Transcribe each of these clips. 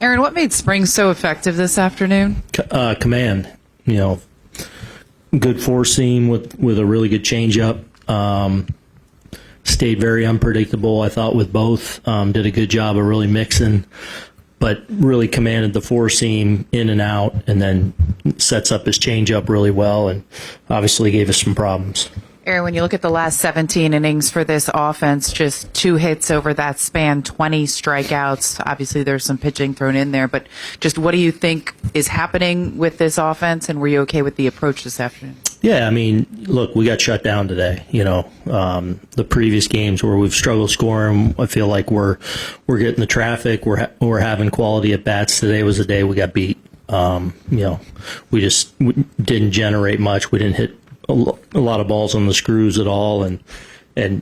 Aaron, what made spring so effective this afternoon? Command, good four seam with a really good changeup. Stayed very unpredictable, I thought, with both. Did a good job of really mixing, but really commanded the four seam in and out, and then sets up his changeup really well, and obviously gave us some problems. Aaron, when you look at the last 17 innings for this offense, just 2 hits over that span, 20 strikeouts. Obviously, there's some pitching thrown in there, but just what do you think is happening with this offense, and were you okay with the approach this afternoon? Yeah, I mean, look, we got shut down today. The previous games where we've struggled scoring, I feel like we're getting the traffic. We're having quality at bats. Today was the day we got beat. We didn't generate much. We didn't hit a lot of balls on the screws at all, and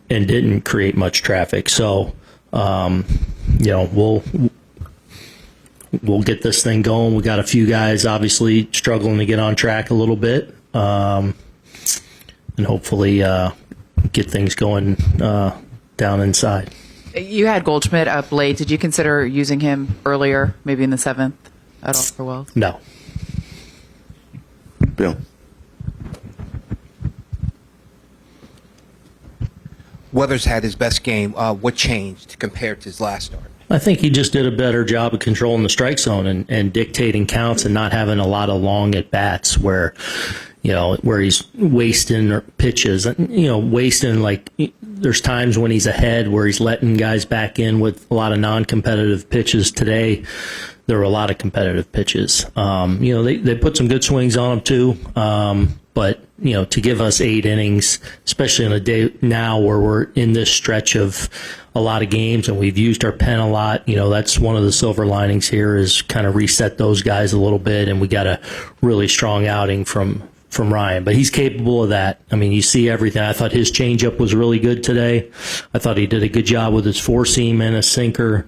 didn't create much traffic. So, we'll get this thing going. We got a few guys obviously struggling to get on track a little bit. And hopefully get things going down inside. You had Goldschmidt up late. Did you consider using him earlier, maybe in the 7th at all for Wells? No. Bill. Weathers had his best game. What changed compared to his last start? I think he just did a better job of controlling the strike zone and dictating counts and not having a lot of long at-bats where he's wasting pitches. Wasting, like, there's times when he's ahead where he's letting guys back in with a lot of non-competitive pitches. Today, there were a lot of competitive pitches. They put some good swings on him, too. But, to give us 8 innings, especially on a day now where we're in this stretch of a lot of games and we've used our pen a lot, that's one of the silver linings here is kind of reset those guys a little bit, and we got a really strong outing from Ryan. But he's capable of that. I mean, you see everything. I thought his changeup was really good today. I thought he did a good job with his four seam and a sinker.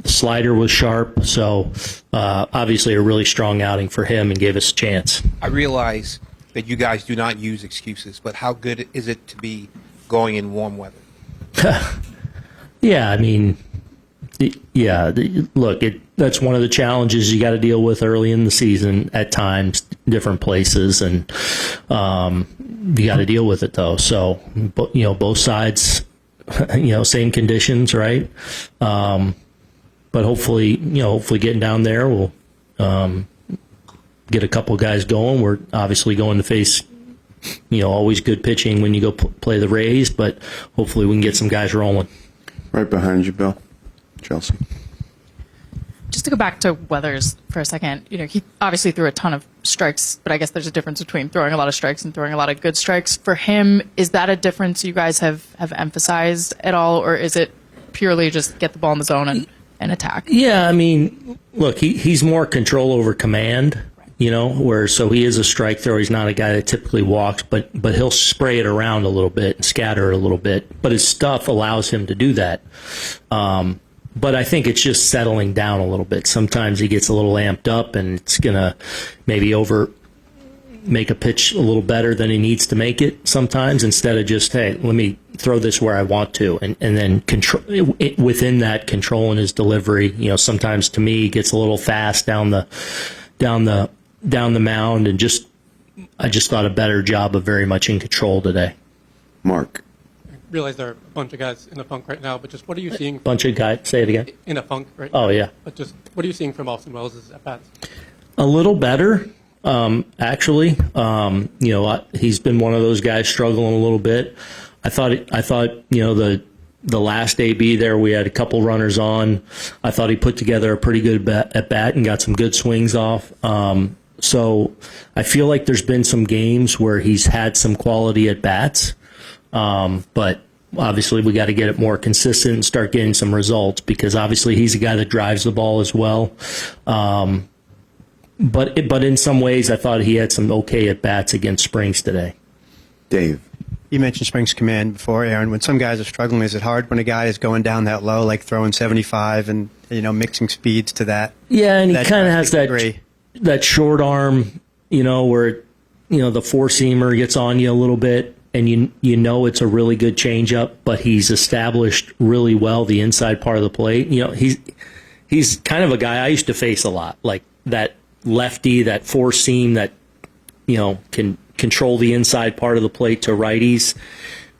Slider was sharp. So obviously a really strong outing for him and gave us a chance. I realize that you guys do not use excuses, but how good is it to be going in warm weather? Yeah, I mean, look, that's one of the challenges you got to deal with early in the season at times, different places, and you got to deal with it, though. So, both sides, same conditions, right? But hopefully getting down there, we'll get a couple guys going. We're obviously going to face, always good pitching when you go play the Rays, but hopefully we can get some guys rolling. Right behind you, Bill. Chelsea. Just to go back to Weathers for a second, he obviously threw a ton of strikes, but I guess there's a difference between throwing a lot of strikes and throwing a lot of good strikes. For him, is that a difference you guys have emphasized at all, or is it purely just get the ball in the zone and attack? Yeah, I mean, look, he's more control over command, so he is a strike thrower. He's not a guy that typically walks, but he'll spray it around a little bit and scatter it a little bit. But his stuff allows him to do that. But I think it's just settling down a little bit. Sometimes he gets a little amped up, and it's going to maybe make a pitch a little better than he needs to make it sometimes, instead of just, hey, let me throw this where I want to. And then within that, controlling his delivery. Sometimes to me, he gets a little fast down the mound, and I just thought a better job of very much in control today. Mark. I realize there are a bunch of guys in a funk right now, but just what are you seeing? Bunch of guys? Say it again. In a funk right now. Oh, yeah. But just what are you seeing from Austin Wells' at-bats? A little better, actually. He's been one of those guys struggling a little bit. I thought the last AB there, we had a couple runners on. I thought he put together a pretty good at-bat and got some good swings off. So I feel like there's been some games where he's had some quality at-bats. But obviously we got to get it more consistent and start getting some results, because obviously he's a guy that drives the ball as well. But in some ways I thought he had some okay at-bats against Springs today. Dave. You mentioned Springs command before, Aaron. When some guys are struggling, is it hard when a guy is going down that low, like throwing 75 and mixing speeds to that? Yeah, and he kind of has that short arm, where the four-seamer gets on you a little bit, and it's a really good changeup, but he's established really well the inside part of the plate. he's kind of a guy I used to face a lot, like that lefty, that four seam that, can control the inside part of the plate to righties.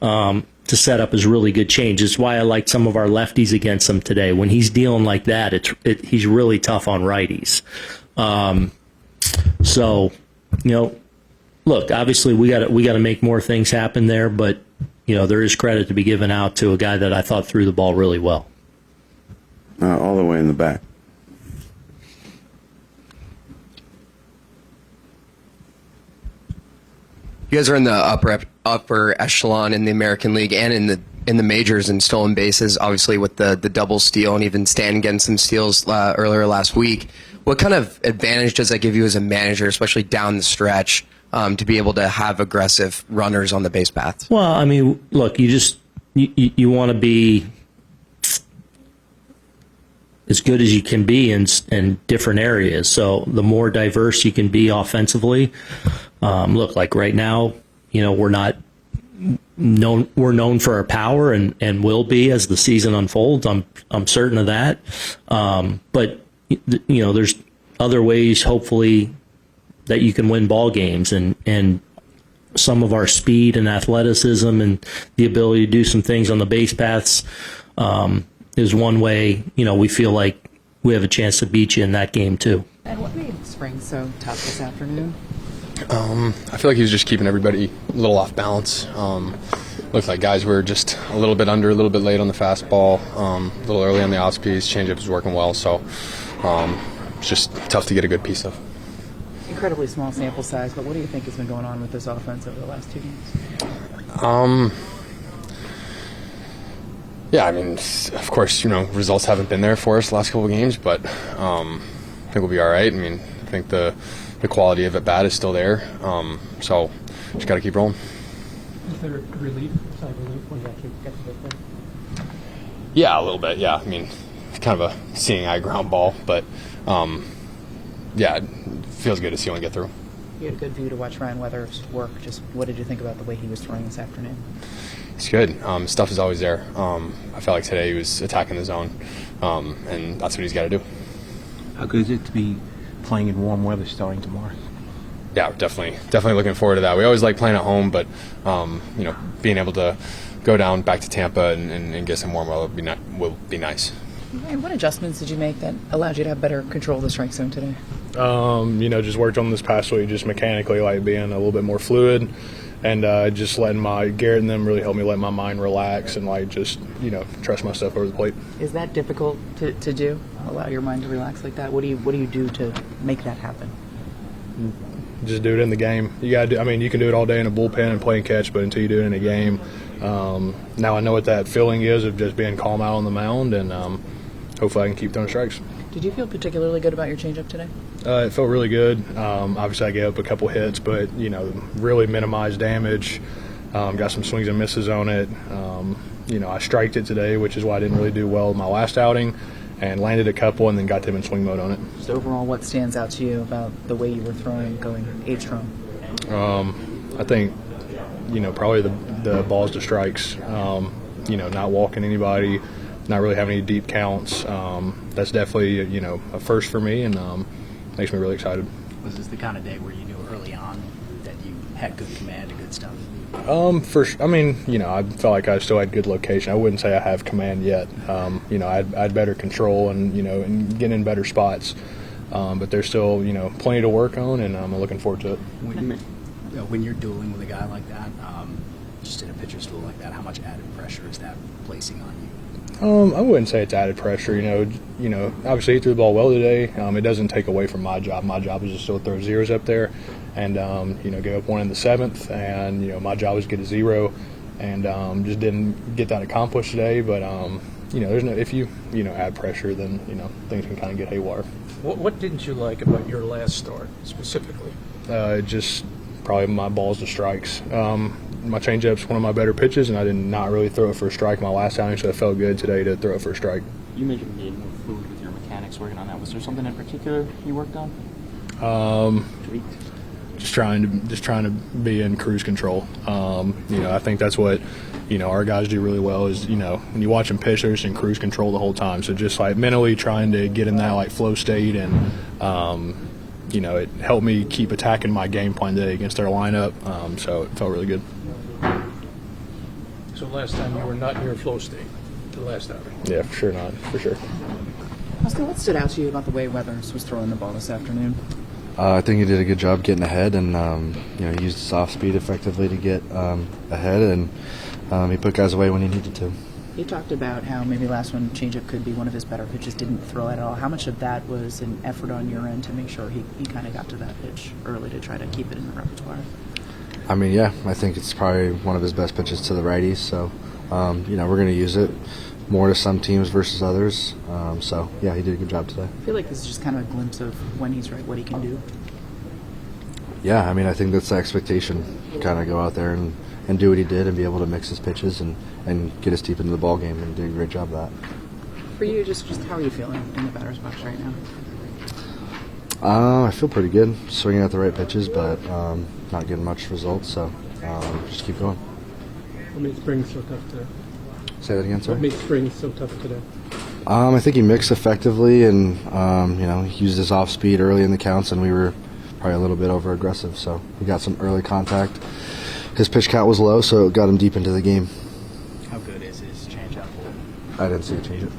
To set up is really good change. It's why I like some of our lefties against him today. When he's dealing like that, he's really tough on righties. So, look, obviously we got to make more things happen there, but there is credit to be given out to a guy that I thought threw the ball really well. All the way in the back. You guys are in the upper echelon in the American League and in the majors in stolen bases, obviously with the double steal and even Stan getting some steals earlier last week. What kind of advantage does that give you as a manager, especially down the stretch, to be able to have aggressive runners on the base paths? Well, I mean, look, you want to be as good as you can be in different areas. So the more diverse you can be offensively, look, like right now, we're known for our power and will be as the season unfolds. I'm certain of that. But there's other ways, hopefully, that you can win ball games, and some of our speed and athleticism and the ability to do some things on the base paths is one way, we feel like we have a chance to beat you in that game too. And what made spring so tough this afternoon? I feel like he was just keeping everybody a little off balance. Looked like guys were just a little bit under, a little bit late on the fastball, a little early on the off piece. Changeup was working well, so it's just tough to get a good piece of. Incredibly small sample size, but what do you think has been going on with this offense over the last 2 games? Yeah, I mean, of course, results haven't been there for us the last couple of games, but I think we'll be all right. I mean, I think the quality of at bat is still there, so just got to keep rolling. Is there relief when you actually get to the plate? Yeah, a little bit. Yeah, I mean, it's kind of a seeing eye ground ball, but yeah, it feels good to see one get through. You had a good view to watch Ryan Weathers work. Just what did you think about the way he was throwing this afternoon? It's good. Stuff is always there. I felt like today he was attacking the zone, and that's what he's got to do. How good is it to be playing in warm weather starting tomorrow? Yeah, definitely looking forward to that. We always like playing at home, but being able to go down back to Tampa and get some warm weather will be nice. And what adjustments did you make that allowed you to have better control of the strike zone today? Just worked on this past week, just mechanically, like being a little bit more fluid, and just letting Garrett and them really help me let my mind relax and trust myself over the plate. Is that difficult to do? Allow your mind to relax like that? What do you do to make that happen? Just do it in the game. You gotta do. I mean, you can do it all day in a bullpen and playing catch, but until you do it in a game, now I know what that feeling is of just being calm out on the mound, and hopefully I can keep throwing strikes. Did you feel particularly good about your changeup today? It felt really good. Obviously, I gave up a couple hits, but really minimized damage. Got some swings and misses on it. I striked it today, which is why I didn't really do well in my last outing, and landed a couple and then got them in swing mode on it. So overall, what stands out to you about the way you were throwing, going 8 strong? I think, probably the balls to strikes. Not walking anybody, not really having any deep counts. That's definitely, a first for me, and makes me really excited. Was this the kind of day where you knew early on that you had good command and good stuff? I felt like I still had good location. I wouldn't say I have command yet. I had better control and getting in better spots. But there's still, plenty to work on, and I'm looking forward to it. When you're dueling with a guy like that, just in a pitcher's duel like that, how much added pressure is that placing on you? I wouldn't say it's added pressure. Obviously he threw the ball well today. It doesn't take away from my job. My job is to still throw zeros up there, and give up one in the 7th, and my job was to get a 0, and just didn't get that accomplished today. But there's no, if you add pressure, then things can kind of get haywire. What didn't you like about your last start specifically? Just probably my balls to strikes. My changeup's one of my better pitches, and I did not really throw it for a strike my last outing, so it felt good today to throw it for a strike. You mentioned being more fluid with your mechanics, working on that. Was there something in particular you worked on? Tweaked? just trying to be in cruise control. I think that's what our guys do really well is when you watch them pitch, they're just in cruise control the whole time. So just like mentally trying to get in that like flow state, and it helped me keep attacking my game plan today against their lineup. So it felt really good. So last time you were not in your flow state, the last outing. Yeah, for sure not. For sure. Austin, what stood out to you about the way Weathers was throwing the ball this afternoon? I think he did a good job getting ahead, and he used his off speed effectively to get ahead, and he put guys away when he needed to. You talked about how maybe last one changeup could be one of his better pitches, didn't throw it at all. How much of that was an effort on your end to make sure he kind of got to that pitch early to try to keep it in the repertoire? I mean, yeah, I think it's probably one of his best pitches to the righties, so we're going to use it more to some teams versus others. So, yeah, he did a good job today. I feel like this is just kind of a glimpse of when he's right, what he can do. Yeah, I mean, I think that's the expectation. Kind of go out there and do what he did and be able to mix his pitches and get us deep into the ball game, and did a great job of that. For you, just how are you feeling in the batter's box right now? I feel pretty good, swinging at the right pitches, but not getting much results, so just keep going. What made spring so tough today? Say that again, sir? What made spring so tough today? I think he mixed effectively, and he used his off speed early in the counts, and we were probably a little bit over aggressive, so we got some early contact. His pitch count was low, so it got him deep into the game. How good is his changeup? I didn't see a change.